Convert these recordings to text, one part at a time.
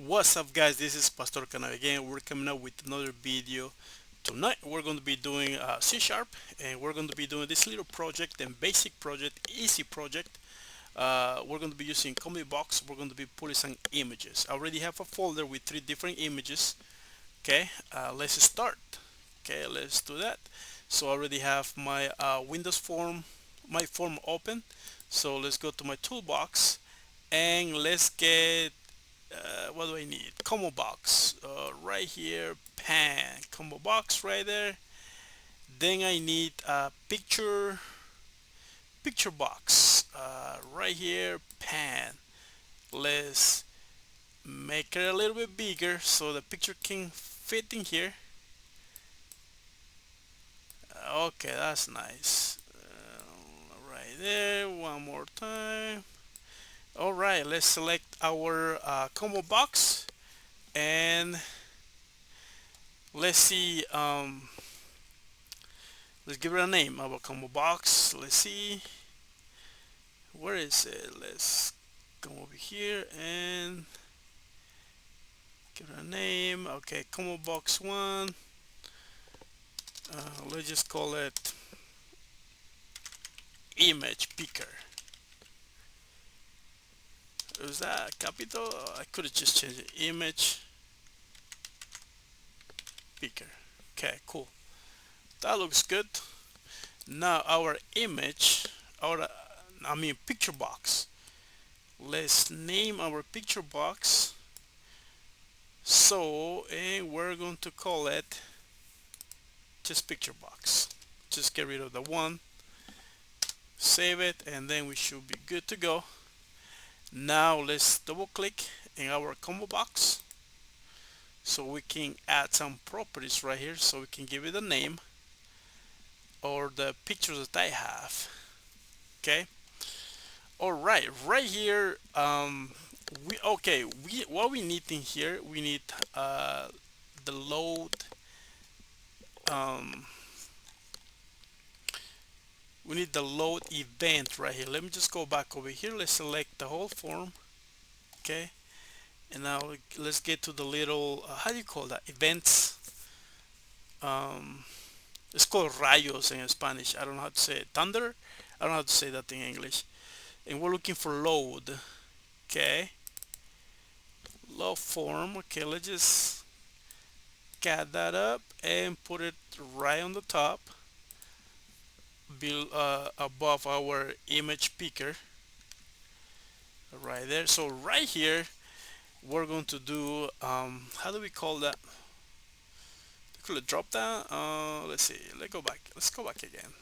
What's up, guys? This is Pastor Cana again. We're coming up with another video. Tonight we're going to be doing C Sharp, and we're going to be doing this little project and basic project, easy project. We're going to be using Comedy Box. We're going to be pulling some images. I already have a folder with three different images. Okay, let's start. Okay, let's do that. So I already have my Windows form, my form open. So let's go to my toolbox and let's get what do I need? Combo box right here, pan combo box right there. Then I need a picture box right here, pan. Let's make it a little bit bigger so the picture can fit in here. Okay, that's nice. Right there, one more time. All right, let's select our combo box and let's see. Let's give it a name. Our combo box. Let's see. Where is it? Let's come over here and give it a name. Okay, combo box one. Let's just call it image picker. Is that capital? I could have just changed it. Image picker. Okay, cool. That looks good. Now our image, our picture box. Let's name our picture box. So, and we're going to call it just picture box. Just get rid of the one, save it, and then we should be good to go. Now let's double click in our combo box so we can add some properties right here so we can give it a name or the pictures that I have. Okay. All right, right here, we what we need in here, we need the load. Um, we need the load event right here. Let me just go back over here. Let's select the whole form. Okay, and now let's get to the little how do you call that, events. um, it's called rayos in Spanish. I don't know how to say it. Thunder, I don't know how to say that in English. And we're looking for load. Okay, load form. Okay, let's just cut that up and put it right on the top, above our image picker right there. So right here we're going to do how do we call that? Could it drop down? Let's see. Let's go back again.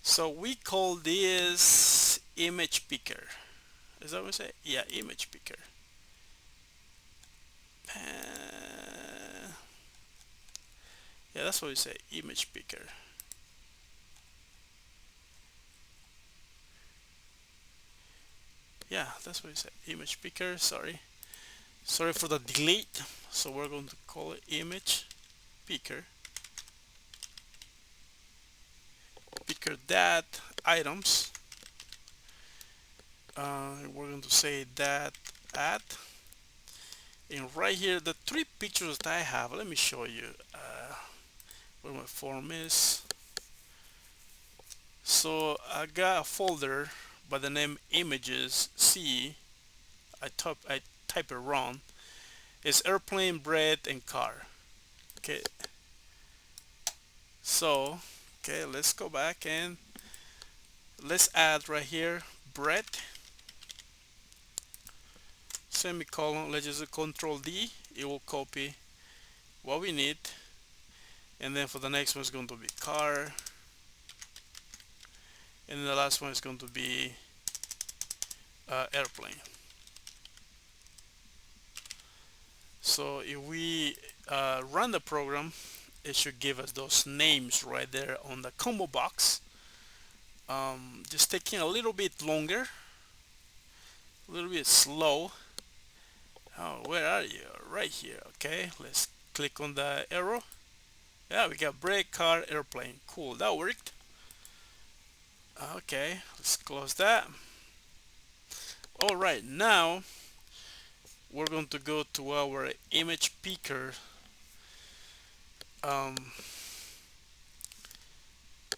So we call this image picker. Is that what we say? Yeah, image picker. Yeah, that's what we say. Image picker. Yeah, that's what we say. Image picker. Sorry for the delete. So we're going to call it image picker. Picker that items. We're going to say that add. And right here, the three pictures that I have, let me show you where my form is. So I got a folder by the name images C. I type it wrong. It's airplane, bread, and car. Okay. So okay, let's go back and let's add right here bread semicolon. Let's just control D. It will copy what we need, and then for the next one is going to be car, and then the last one is going to be airplane. So if we run the program, it should give us those names right there on the combo box. Just taking a little bit longer, a little bit slow. Oh, where are you? Right here. Okay, let's click on the arrow. Yeah, we got brake, car, airplane. Cool, that worked. Okay, let's close that. All right, now we're going to go to our image picker um,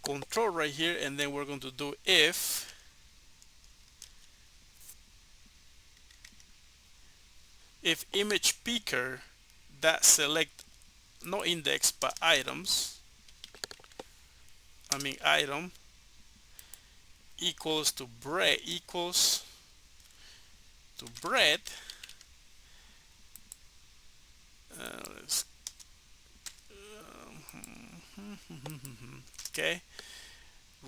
control right here, and then we're going to do if image picker that select no index but items, item equals to bread. Let's okay,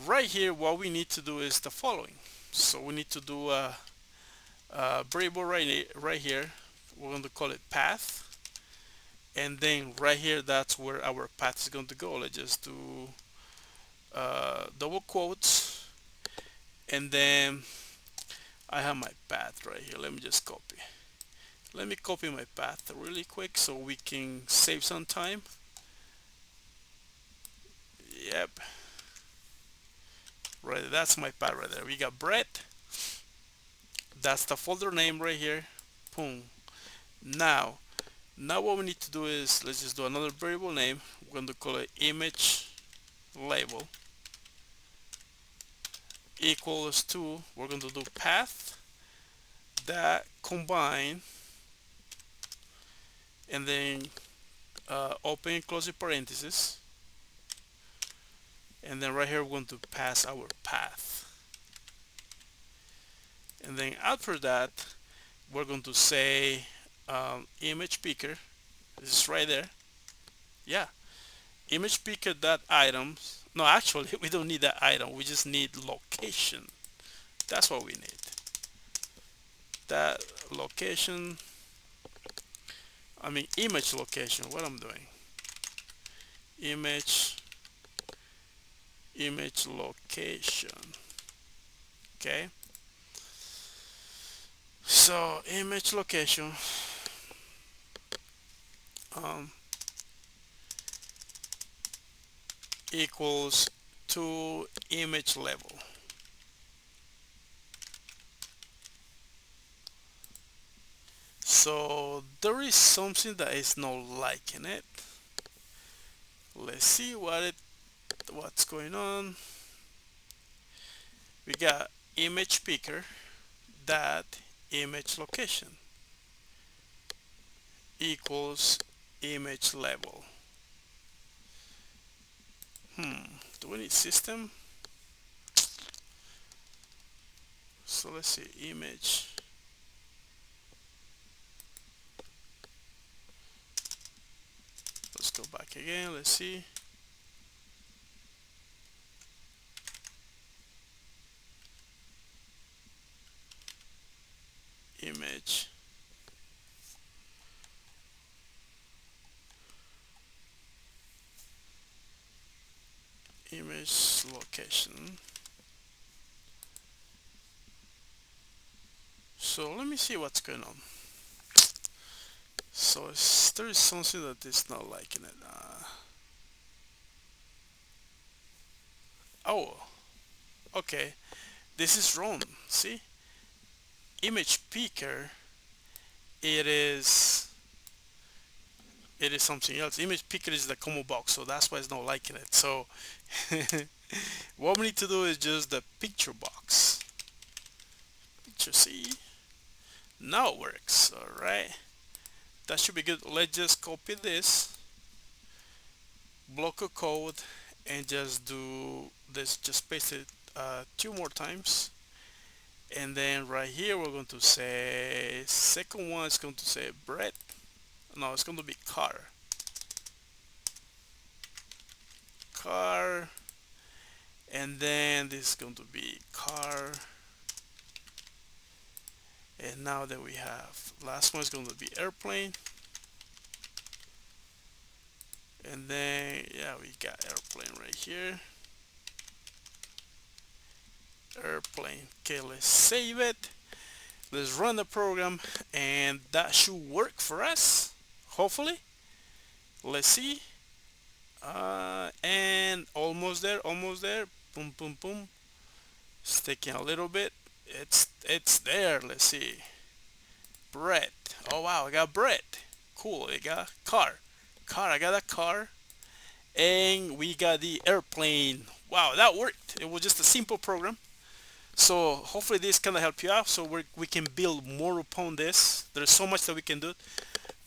right here what we need to do is the following. So we need to do a variable right here. We're going to call it path, and then right here that's where our path is going to go. Let's just do double quotes, and then I have my path right here. Let me just copy. Let me copy my path really quick so we can save some time. Yep, right, that's my path right there. We got bread. That's the folder name right here. Boom. Now what we need to do is let's just do another variable name. We're going to call it image label equals to, we're going to do path that combine, and then open and close the parentheses, and then right here we're going to pass our path, and then after that we're going to say image picker. This is right there. Yeah, image picker dot items. No, actually we don't need that item, we just need location. That's what we need. That location, image location. What I'm doing, image location. Okay, so image location um, equals to image level. So there is something that is not liking it. Let's see what's going on. We got image picker dot image location equals image level. Do we need system? So let's see, image. Let's go back again. Let's see. Image. Image location. So let me see what's going on. So there is something that is not liking it. Oh, okay. This is wrong. See, image picker. It is something else. Image picker is the combo box, so that's why it's not liking it. So what we need to do is just the picture box. Picture, see? Now it works. All right, that should be good. Let's just copy this block of code and just do this. Just paste it two more times, and then right here we're going to say second one is going to say bread. No, it's going to be car, and then this is going to be car, and now that we have last one is going to be airplane, and then yeah, we got airplane right here. Airplane. Okay, let's save it. Let's run the program, and that should work for us, hopefully. Let's see. And almost there, almost there. Boom, boom, boom. It's taking a little bit. It's there. Let's see. Bread. Oh wow, I got bread. Cool. I got car. I got a car. And we got the airplane. Wow, that worked. It was just a simple program. So hopefully this kind of help you out, so we can build more upon this. There's so much that we can do,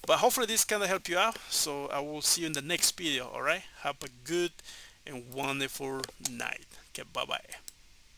but hopefully this kind of help you out. So I will see you in the next video. All right, have a good and wonderful night. Okay, bye bye.